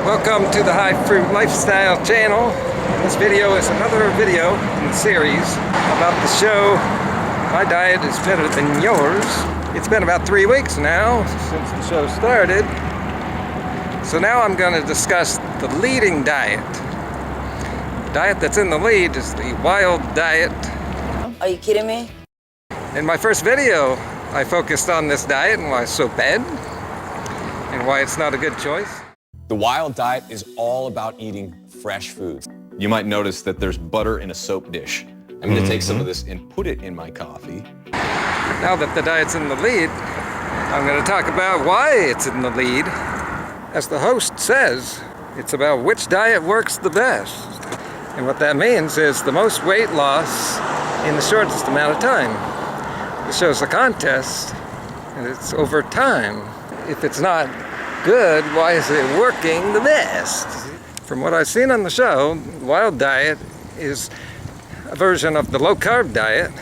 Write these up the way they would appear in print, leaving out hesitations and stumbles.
Welcome to the High Fruit Lifestyle channel. This video is another video in the series about the show My Diet is Better Than Yours. It's been about 3 weeks now since the show started. So now I'm going to discuss the leading diet. The diet that's in the lead is the wild diet. Are you kidding me? In my first video, I focused on this diet and why it's so bad and why it's not a good choice. The wild diet is all about eating fresh foods. You might notice that there's butter in a soap dish. I'm going to take some of this and put it in my coffee. Now that the diet's in the lead, I'm going to talk about why it's in the lead. As the host says, it's about which diet works the best. And what that means is the most weight loss in the shortest amount of time. The show's a contest, and it's over time. If it's not good, why is it working the best? From what I've seen on the show, the wild diet is a version of the low-carb diet.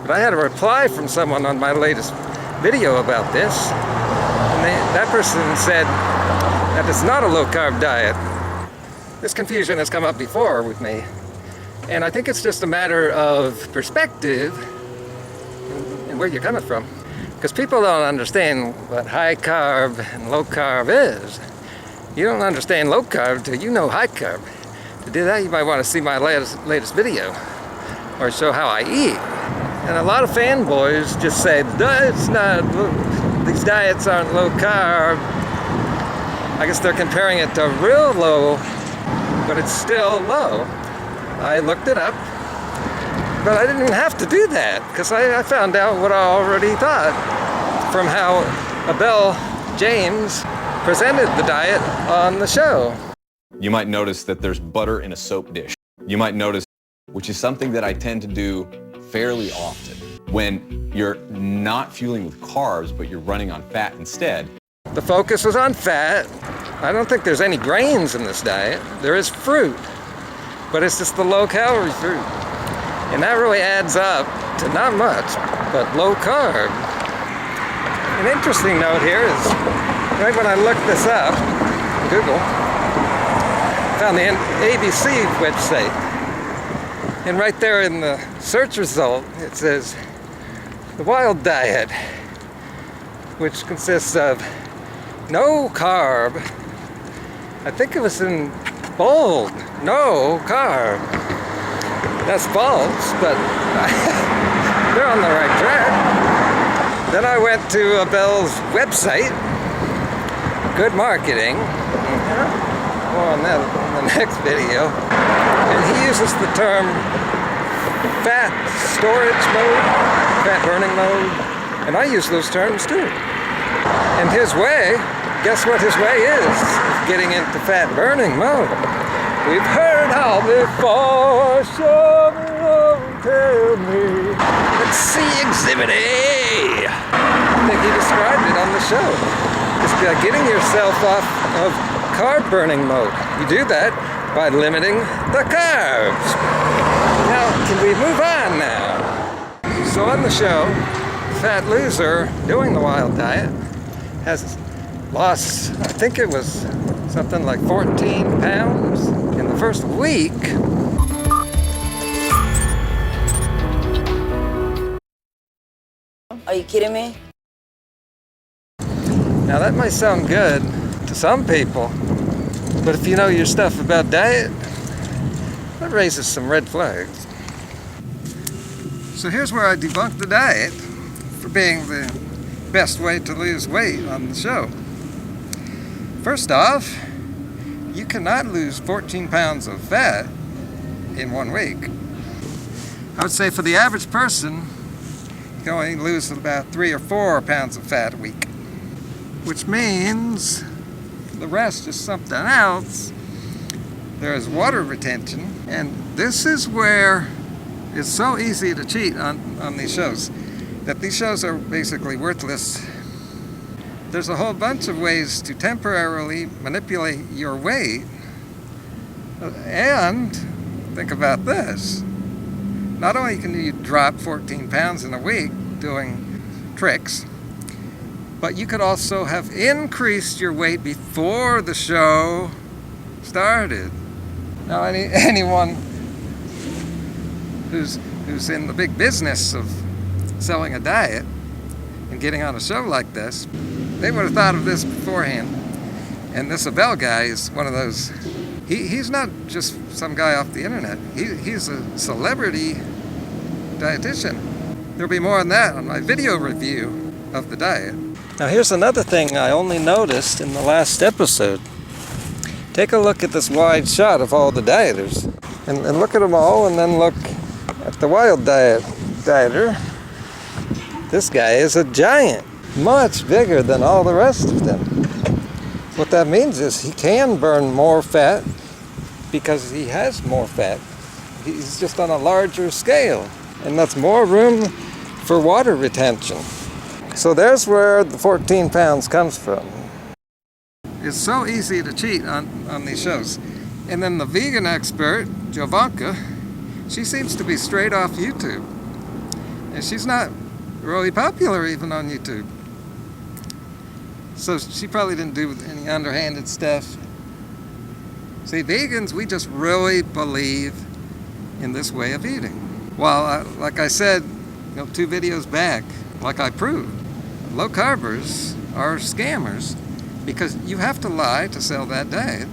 But I had a reply from someone on my latest video about this, and that person said that it's not a low-carb diet. This confusion has come up before with me, and I think it's just a matter of perspective and where you're coming from. Because people don't understand what high carb and low carb is. You don't understand low carb till you know high carb. To do that, you might want to see my latest video or show how I eat. And a lot of fanboys just say, these diets aren't low carb. I guess they're comparing it to real low, but it's still low. I looked it up. But I didn't have to do that, because I found out what I already thought from how Abel James presented the diet on the show. You might notice that there's butter in a soap dish. You might notice, which is something that I tend to do fairly often. When you're not fueling with carbs, but you're running on fat instead. The focus was on fat. I don't think there's any grains in this diet. There is fruit, but it's just the low-calorie fruit. And that really adds up to not much, but low carb. An interesting note here is, right when I looked this up, Google, found the ABC website. And right there in the search result, it says, the wild diet, which consists of no carb. I think it was in bold, no carb. That's false, but they're on the right track. Then I went to Abel's website, good marketing, more on that in the next video, and he uses the term fat storage mode, fat burning mode, and I use those terms too. And his way, guess what his way is getting into fat burning mode. We've heard how before, show me, oh, tell me. Let's see Exhibit A. I think he described it on the show. It's getting yourself off of carb burning mode. You do that by limiting the carbs. Now, can we move on now? So on the show, fat loser doing the wild diet has lost, I think it was something like 14 pounds in the first week. Are you kidding me? Now that might sound good to some people, but if you know your stuff about diet, that raises some red flags. So here's where I debunk the diet for being the best way to lose weight on the show. First off, you cannot lose 14 pounds of fat in 1 week. I would say for the average person, you can only lose about 3 or 4 pounds of fat a week, which means the rest is something else. There is water retention, and this is where it's so easy to cheat on these shows, that these shows are basically worthless. There's a whole bunch of ways to temporarily manipulate your weight. And think about this. Not only can you drop 14 pounds in a week doing tricks, but you could also have increased your weight before the show started. Now, anyone who's in the big business of selling a diet and getting on a show like this, they would have thought of this beforehand. And this Abel guy is one of those. He's not just some guy off the internet. He's a celebrity dietitian. There'll be more on that on my video review of the diet. Now here's another thing I only noticed in the last episode. Take a look at this wide shot of all the dieters. And look at them all, and then look at the wild dieter. This guy is a giant, much bigger than all the rest of them. What that means is he can burn more fat because he has more fat. He's just on a larger scale, and that's more room for water retention. So there's where the 14 pounds comes from. It's so easy to cheat on these shows. And then the vegan expert, Jovanka, she seems to be straight off YouTube. And she's not really popular even on YouTube. So she probably didn't do any underhanded stuff. See, vegans, we just really believe in this way of eating. Well, like I said, 2 videos back, like I proved, low-carbers are scammers because you have to lie to sell that diet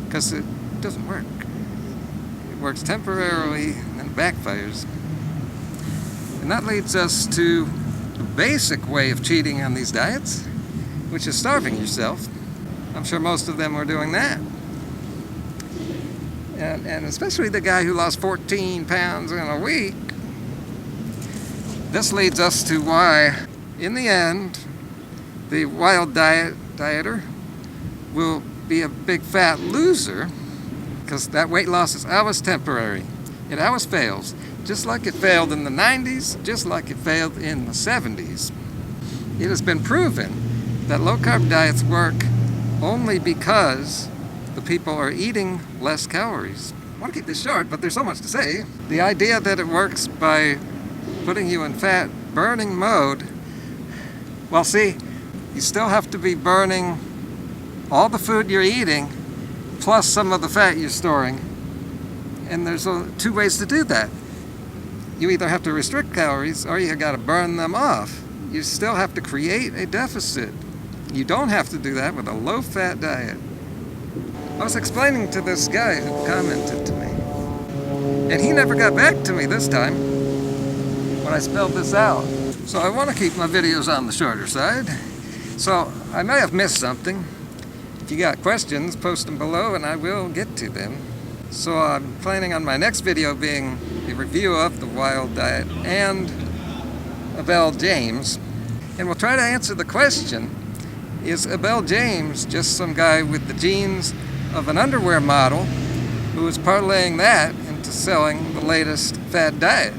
because it doesn't work. It works temporarily and then backfires. And that leads us to the basic way of cheating on these diets, which is starving yourself. I'm sure most of them are doing that. And especially the guy who lost 14 pounds in a week. This leads us to why, in the end, the wild dieter will be a big fat loser, because that weight loss is always temporary. It always fails, just like it failed in the 90s, just like it failed in the 70s. It has been proven that low-carb diets work only because the people are eating less calories. I want to keep this short, but there's so much to say. The idea that it works by putting you in fat burning mode, well, see, you still have to be burning all the food you're eating plus some of the fat you're storing. And there's 2 ways to do that. You either have to restrict calories or you got to burn them off. You still have to create a deficit. You don't have to do that with a low-fat diet. I was explaining to this guy who commented to me, and he never got back to me this time when I spelled this out. So I want to keep my videos on the shorter side. So I may have missed something. If you got questions, post them below and I will get to them. So I'm planning on my next video being a review of the wild diet and Abel James. And we'll try to answer the question, is Abel James just some guy with the genes of an underwear model who is parlaying that into selling the latest fad diet?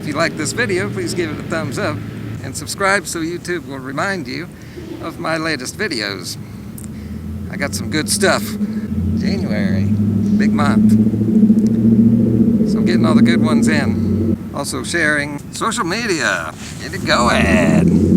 If you like this video, please give it a thumbs up and subscribe so YouTube will remind you of my latest videos. I got some good stuff. January, big month. So I'm getting all the good ones in. Also sharing social media. Get it going.